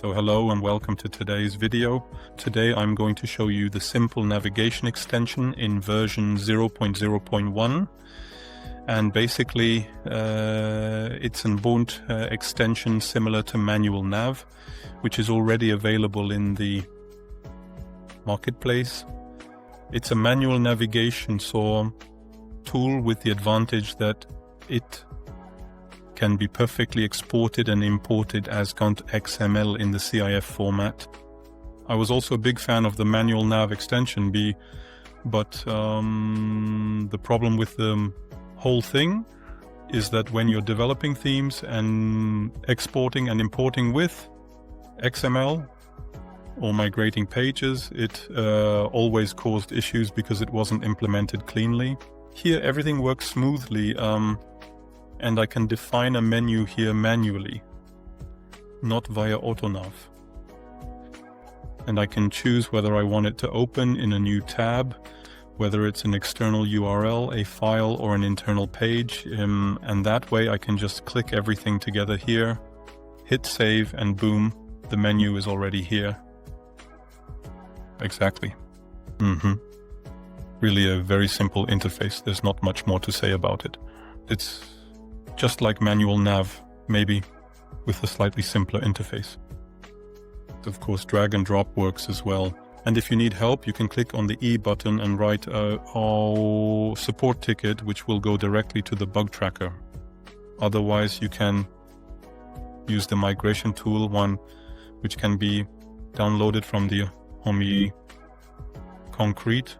So hello and welcome to today's video. Today I'm going to show you the simple navigation extension in version 0.0.1. And basically it's an Ubuntu extension similar to ManualNav, which is already available in the marketplace. It's a manual navigation tool with the advantage that it can be perfectly exported and imported as XML in the CIF format. I was also a big fan of the ManualNav extension, but the problem with the whole thing is that when you're developing themes and exporting and importing with XML or migrating pages, it always caused issues because it wasn't implemented cleanly. Here everything works smoothly, and I can define a menu here manually, not via AutoNav. And I can choose whether I want it to open in a new tab, whether it's an external URL, a file, or an internal page. And that way I can just click everything together here, hit save, and boom, the menu is already here. Exactly. Really a very simple interface. There's not much more to say about it. It's just like ManualNav, maybe with a slightly simpler interface. Of course, drag and drop works as well. And if you need help, you can click on the E button and write a support ticket, which will go directly to the bug tracker. Otherwise, you can use the migration tool one, which can be downloaded from the Concrete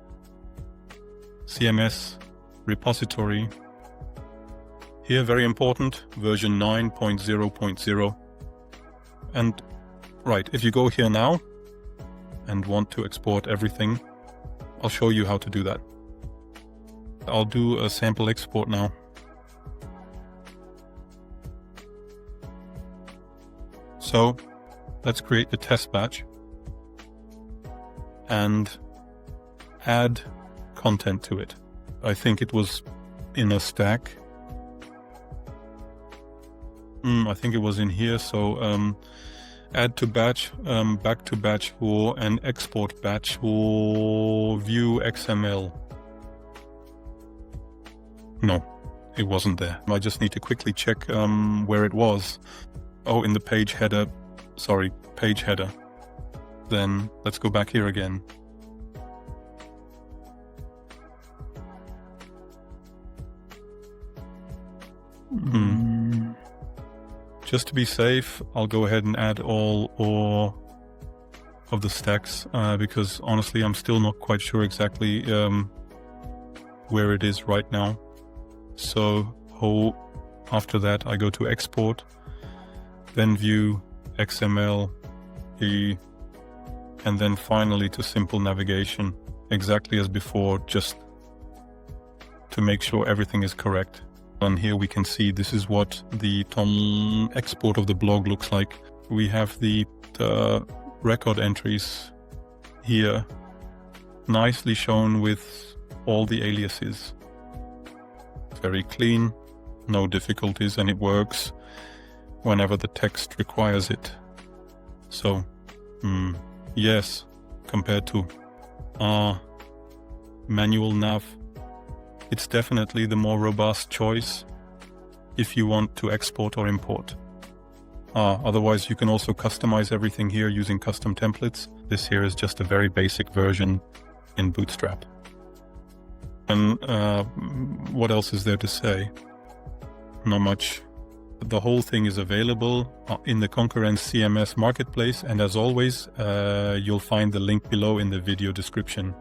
CMS repository. Here, very important, version 9.0.0. And right, if you go here now and want to export everything, I'll show you how to do that. I'll do a sample export now. So let's create the test batch and add content to it. I think it was in a stack. I think it was in here, so add to batch, back to batch for and export batch for view XML. No, it wasn't there. I just need to quickly check where it was. Oh, in the page header. Sorry, page header. Then let's go back here again. Just to be safe, I'll go ahead and add all of the stacks because honestly, I'm still not quite sure exactly where it is right now. So after that, I go to export, then view XML, and then finally to simple navigation, exactly as before, just to make sure everything is correct. And here we can see this is what the export of the blog looks like. We have the record entries here, nicely shown with all the aliases. Very clean, no difficulties, and it works whenever the text requires it. So, yes, compared to ManualNav, it's definitely the more robust choice if you want to export or import. Otherwise, you can also customize everything here using custom templates. This here is just a very basic version in Bootstrap. And what else is there to say? Not much. The whole thing is available in the Concrete CMS marketplace. And as always, you'll find the link below in the video description.